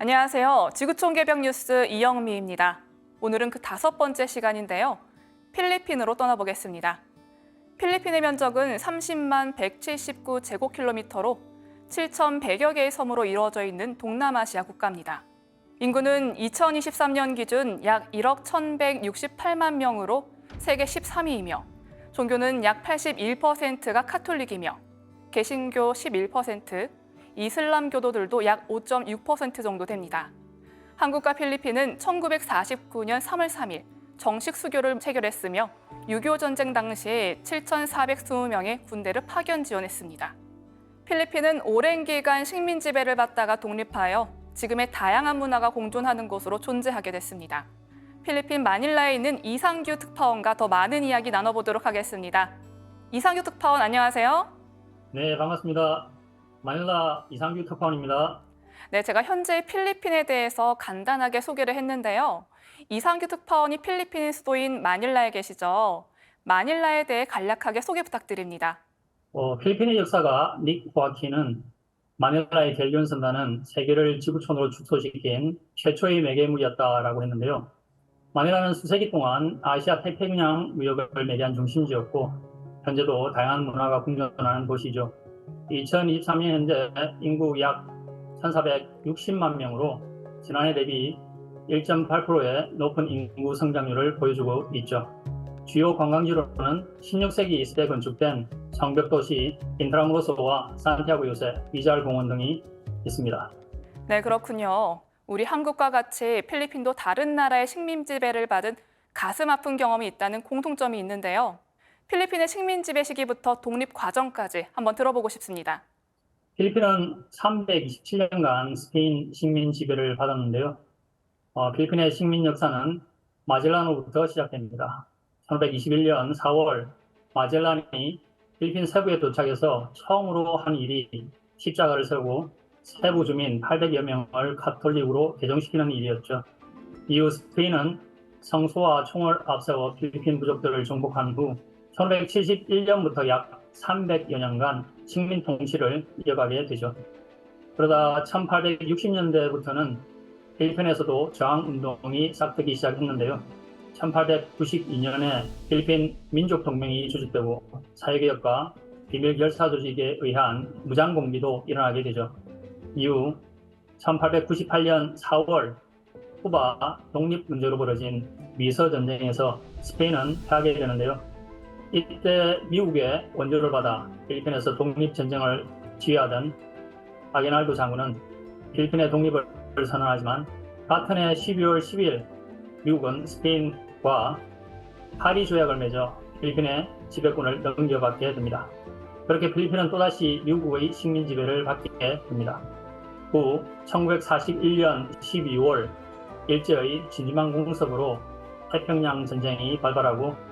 안녕하세요. 지구촌 개벽 뉴스 이영미입니다. 오늘은 그 5번째 시간인데요. 필리핀으로 떠나보겠습니다. 필리핀의 면적은 30만 179제곱킬로미터로 7,100여 개의 섬으로 이루어져 있는 동남아시아 국가입니다. 인구는 2023년 기준 약 1억 1,168만 명으로 세계 13위이며 종교는 약 81%가 카톨릭이며 개신교 11%, 이슬람교도들도 약 5.6% 정도 됩니다. 한국과 필리핀은 1949년 3월 3일 정식 수교를 체결했으며 6.25 전쟁 당시 7,420명의 군대를 파견 지원했습니다. 필리핀은 오랜 기간 식민 지배를 받다가 독립하여 지금의 다양한 문화가 공존하는 곳으로 존재하게 됐습니다. 필리핀 마닐라에 있는 이상규 특파원과 더 많은 이야기 나눠보도록 하겠습니다. 이상규 특파원 안녕하세요. 네, 반갑습니다. 마닐라 이상규 특파원입니다. 네, 제가 현재 필리핀에 대해서 간단하게 소개를 했는데요. 이상규 특파원이 필리핀 수도인 마닐라에 계시죠. 마닐라에 대해 간략하게 소개 부탁드립니다. 필리핀의 역사가 닉 호아킨은 마닐라의 갤리온선단은 세계를 지구촌으로 축소시킨 최초의 매개물이었다라고 했는데요. 마닐라는 수세기 동안 아시아 태평양 무역을 매개한 중심지였고 현재도 다양한 문화가 공존하는 도시죠. 2023년 현재 인구 약 1,460만 명으로 지난해 대비 1.8%의 높은 인구 성장률을 보여주고 있죠. 주요 관광지로는 16세기 시대에 건축된 성벽도시 인트라무로소와 산티아고 요새, 위잘 공원 등이 있습니다. 네, 그렇군요. 우리 한국과 같이 필리핀도 다른 나라의 식민 지배를 받은 가슴 아픈 경험이 있다는 공통점이 있는데요. 필리핀의 식민 지배 시기부터 독립 과정까지 한번 들어보고 싶습니다. 필리핀은 327년간 스페인 식민 지배를 받았는데요. 필리핀의 식민 역사는 마젤란으로부터 시작됩니다. 1521년 4월 마젤란이 필리핀 세부에 도착해서 처음으로 한 일이 십자가를 세우고 세부 주민 800여 명을 카톨릭으로 개종시키는 일이었죠. 이후 스페인은 성소와 총을 앞세워 필리핀 부족들을 정복한 후 1571년부터 약 300여 년간 식민 통치를 이어가게 되죠. 그러다 1860년대부터는 필리핀에서도 저항운동이 싹트기 시작했는데요. 1892년에 필리핀 민족동맹이 조직되고 사회개혁과 비밀결사조직에 의한 무장공비도 일어나게 되죠. 이후 1898년 4월 쿠바 독립 문제로 벌어진 미서전쟁에서 스페인은 패하게 되는데요. 이때 미국의 원조를 받아 필리핀에서 독립전쟁을 지휘하던 아게날도 장군은 필리핀의 독립을 선언하지만 같은 해 12월 10일 미국은 스페인과 파리 조약을 맺어 필리핀의 지배권을 넘겨받게 됩니다. 그렇게 필리핀은 또다시 미국의 식민 지배를 받게 됩니다. 후 1941년 12월 일제의 진지만 공습으로 태평양 전쟁이 발발하고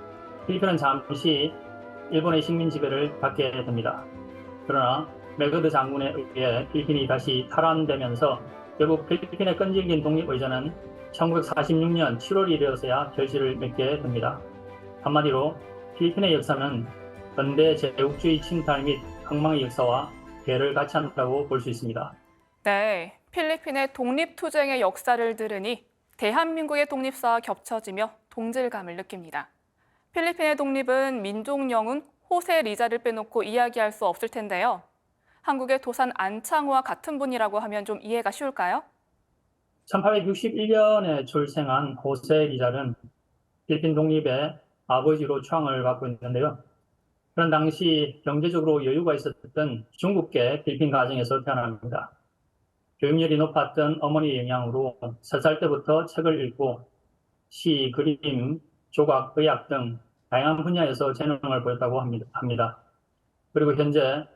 필리핀은 잠시 일본의 식민 지배를 받게 됩니다. 그러나 메거드 장군에 의해 필리핀이 다시 탈환되면서 결국 필리핀의 끈질긴 독립의전은 1946년 7월 1일에서야 결실을 맺게 됩니다. 한마디로 필리핀의 역사는 근대 제국주의 침탈 및 흥망의 역사와 괴를 같이 한다고 볼 수 있습니다. 네, 필리핀의 독립투쟁의 역사를 들으니 대한민국의 독립사와 겹쳐지며 동질감을 느낍니다. 필리핀의 독립은 민족 영웅 호세 리자를 빼놓고 이야기할 수 없을 텐데요. 한국의 도산 안창호와 같은 분이라고 하면 좀 이해가 쉬울까요? 1861년에 출생한 호세 리잘은 필리핀 독립의 아버지로 추앙을 받고 있는데요. 그런 당시 경제적으로 여유가 있었던 중국계 필리핀 가정에서 태어납니다. 교육열이 높았던 어머니의 영향으로 3살 때부터 책을 읽고 시, 그림, 조각, 의학 등 다양한 분야에서 재능을 보였다고 합니다. 그리고 현재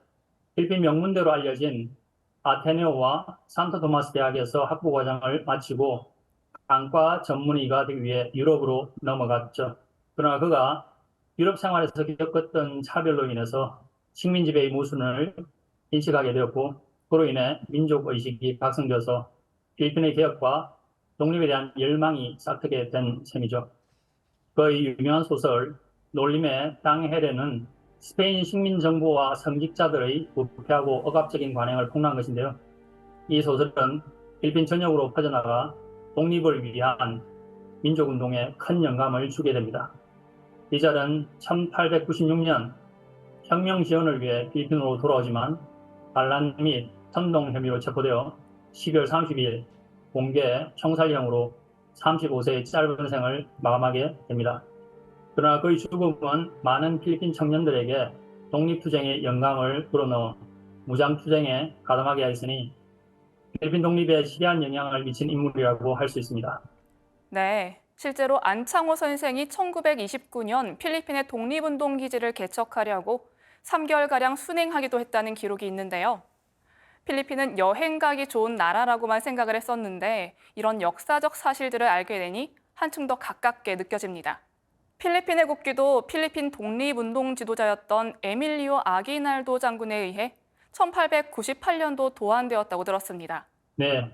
필리핀 명문대로 알려진 아테네오와 산토토마스 대학에서 학부과정을 마치고 안과 전문의가 되기 위해 유럽으로 넘어갔죠. 그러나 그가 유럽 생활에서 겪었던 차별로 인해서 식민 지배의 모순을 인식하게 되었고 그로 인해 민족의식이 각성되어서 필리핀의 개혁과 독립에 대한 열망이 싹트게 된 셈이죠. 그의 유명한 소설 놀림의 땅 헤레는 스페인 식민 정부와 성직자들의 부패하고 억압적인 관행을 폭로한 것인데요. 이 소설은 필리핀 전역으로 퍼져나가 독립을 위한 민족운동에 큰 영감을 주게 됩니다. 리잘은 1896년 혁명 지원을 위해 필리핀으로 돌아오지만 반란 및 선동 혐의로 체포되어 12월 30일 공개 총살형으로 35세의 짧은 생을 마감하게 됩니다. 그러나 그의 죽음은 많은 필리핀 청년들에게 독립투쟁의 영감을 불어넣어 무장투쟁에 가담하게 하였으니 필리핀 독립에 시대한 영향을 미친 인물이라고 할 수 있습니다. 네, 실제로 안창호 선생이 1929년 필리핀의 독립운동 기지를 개척하려고 3개월가량 순행하기도 했다는 기록이 있는데요. 필리핀은 여행 가기 좋은 나라라고만 생각을 했었는데 이런 역사적 사실들을 알게 되니 한층 더 가깝게 느껴집니다. 필리핀의 국기도 필리핀 독립운동 지도자였던 에밀리오 아기날도 장군에 의해 1898년도 도안되었다고 들었습니다. 네,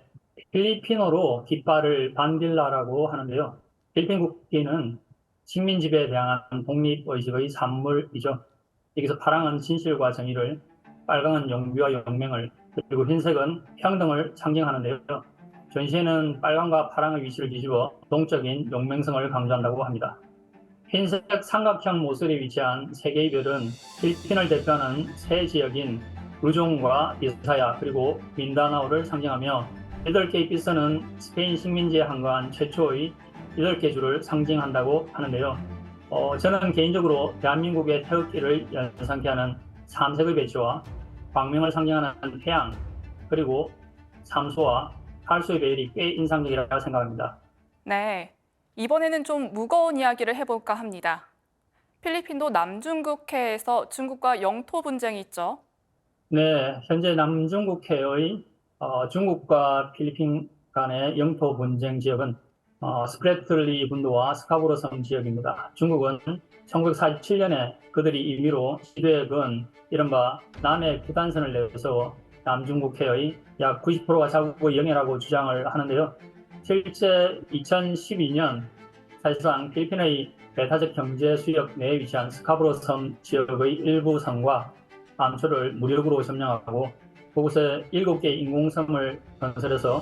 필리핀어로 깃발을 반딜라라고 하는데요. 필리핀 국기는 식민 지배에 대한 독립의식의 산물이죠. 여기서 파랑은 진실과 정의를, 빨강은 용기와 용맹을, 그리고 흰색은 평등을 상징하는데요. 전시에는 빨강과 파랑의 위치를 뒤집어 동적인 용맹성을 강조한다고 합니다. 흰색 삼각형 모서리에 위치한 세 개의 별은 필리핀을 대표하는 세 지역인 루종과 비사야 그리고 민다나오를 상징하며 8개의 삐서는 스페인 식민지에 항거한 최초의 8개 주를 상징한다고 하는데요. 저는 개인적으로 대한민국의 태극기를 연상케 하는 삼색의 배치와 광명을 상징하는 태양 그리고 삼소와 팔소의 배열이 꽤 인상적이라고 생각합니다. 네, 이번에는 좀 무거운 이야기를 해볼까 합니다. 필리핀도 남중국해에서 중국과 영토 분쟁이 있죠. 네, 현재 남중국해의 중국과 필리핀 간의 영토 분쟁 지역은 스프레틀리 군도와 스카보로 섬 지역입니다. 중국은 1947년에 그들이 임의로 시도해 이른바 남해 구단선을 내서 남중국해의 약 90%가 자국의 영해라고 주장을 하는데요. 실제 2012년 사실상 필리핀의 배타적 경제 수역 내에 위치한 스카보로 섬 지역의 일부 섬과 암초를 무력으로 점령하고 그곳에 7개의 인공섬을 건설해서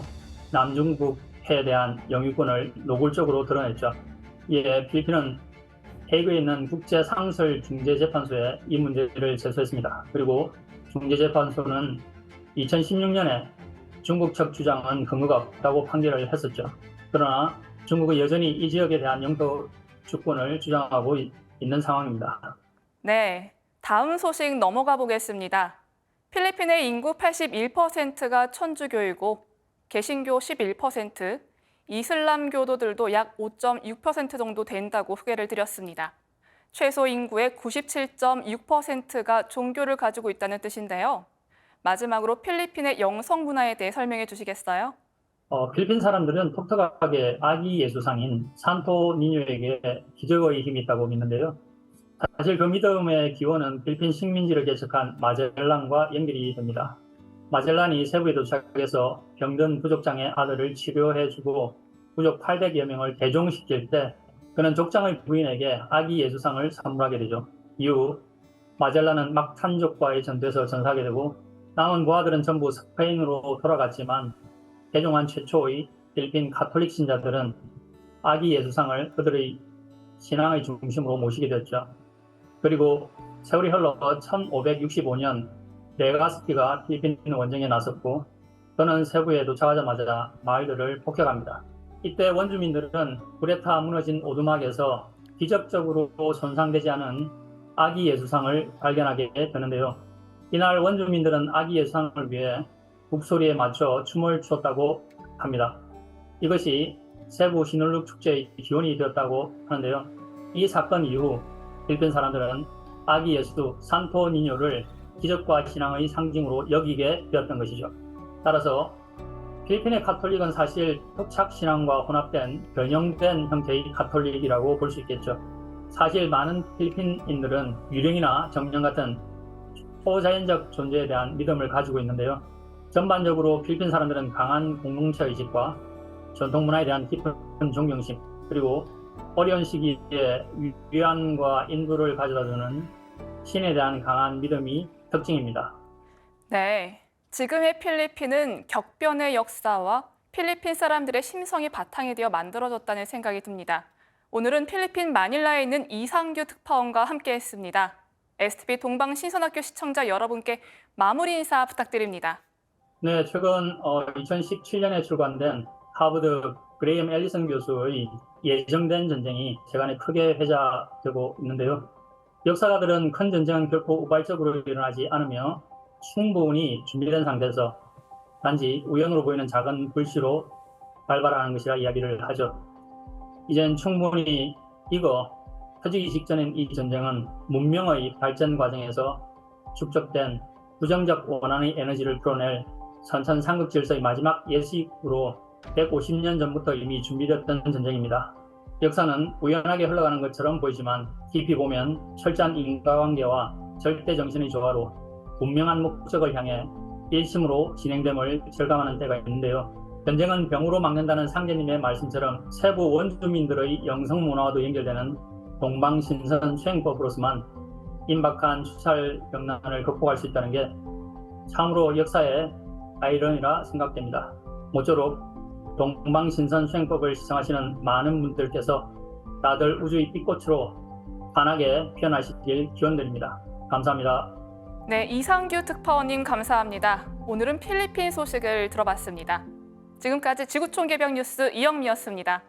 남중국해에 대한 영유권을 노골적으로 드러냈죠. 이에 필리핀은 헤이그에 있는 국제상설중재재판소에 이 문제를 제소했습니다. 그리고 중재재판소는 2016년에 중국 측 주장은 근거가 없다고 판결을 했었죠. 그러나 중국은 여전히 이 지역에 대한 영토 주권을 주장하고 있는 상황입니다. 네, 다음 소식 넘어가 보겠습니다. 필리핀의 인구 81%가 천주교이고 개신교 11%, 이슬람교도들도 약 5.6% 정도 된다고 소개를 드렸습니다. 최소 인구의 97.6%가 종교를 가지고 있다는 뜻인데요. 마지막으로 필리핀의 영성 문화에 대해 설명해 주시겠어요? 필리핀 사람들은 독특하게 아기 예수상인 산토 니뇨에게 기적의 힘이 있다고 믿는데요. 사실 그 믿음의 기원은 필리핀 식민지를 개척한 마젤란과 연결이 됩니다. 마젤란이 세부에 도착해서 병든 부족장의 아들을 치료해주고 부족 800여 명을 대종시킬 때 그는 족장의 부인에게 아기 예수상을 선물하게 되죠. 이후 마젤란은 막탄족과의 전투에서 전사하게 되고 남은 부하들은 전부 스페인으로 돌아갔지만 개종한 최초의 필리핀 가톨릭 신자들은 아기 예수상을 그들의 신앙의 중심으로 모시게 됐죠. 그리고 세월이 흘러 1565년 레가스피가 필리핀 원정에 나섰고 그는 세부에 도착하자마자 마을들을 폭격합니다. 이때 원주민들은 불에 타 무너진 오두막에서 기적적으로 손상되지 않은 아기 예수상을 발견하게 되는데요. 이날 원주민들은 아기 예수상을 위해 북소리에 맞춰 춤을 췄다고 합니다. 이것이 세부 신월룩 축제의 기원이 되었다고 하는데요. 이 사건 이후 필리핀 사람들은 아기 예수 산토 니뇨를 기적과 신앙의 상징으로 여기게 되었던 것이죠. 따라서 필리핀의 가톨릭은 사실 토착 신앙과 혼합된 변형된 형태의 가톨릭이라고 볼 수 있겠죠. 사실 많은 필리핀인들은 유령이나 정령 같은 초자연적 존재에 대한 믿음을 가지고 있는데요. 전반적으로 필리핀 사람들은 강한 공동체 의식과 전통 문화에 대한 깊은 존경심, 그리고 어려운 시기에 위안과 인도를 가져다주는 신에 대한 강한 믿음이 특징입니다. 네, 지금의 필리핀은 격변의 역사와 필리핀 사람들의 심성이 바탕이 되어 만들어졌다는 생각이 듭니다. 오늘은 필리핀 마닐라에 있는 이상규 특파원과 함께했습니다. STV 동방신선학교 시청자 여러분께 마무리 인사 부탁드립니다. 네, 최근 2017년에 출간된 하버드 그레이엄 앨리슨 교수의 예정된 전쟁이 세간에 크게 회자되고 있는데요. 역사가들은 큰 전쟁은 결코 우발적으로 일어나지 않으며 충분히 준비된 상태에서 단지 우연으로 보이는 작은 불씨로 발발하는 것이라 이야기를 하죠. 이젠 충분히 익어 터지기 직전인 이 전쟁은 문명의 발전 과정에서 축적된 부정적 원한의 에너지를 풀어낼 선천상극 질서의 마지막 예식으로 150년 전부터 이미 준비됐던 전쟁입니다. 역사는 우연하게 흘러가는 것처럼 보이지만 깊이 보면 철저한 인과관계와 절대 정신의 조화로 분명한 목적을 향해 일심으로 진행됨을 절감하는 때가 있는데요. 전쟁은 병으로 막는다는 상제님의 말씀처럼 세부 원주민들의 영성문화와도 연결되는 동방신선 수행법으로서만 임박한 추찰병난을 극복할 수 있다는 게 참으로 역사의 아이러니라 생각됩니다. 모쪼록 동방신선 수행법을 시청하시는 많은 분들께서 다들 우주의 빛꽃으로 환하게 피어나시길 기원드립니다. 감사합니다. 네, 이상규 특파원님 감사합니다. 오늘은 필리핀 소식을 들어봤습니다. 지금까지 지구촌개벽 뉴스 이영미였습니다.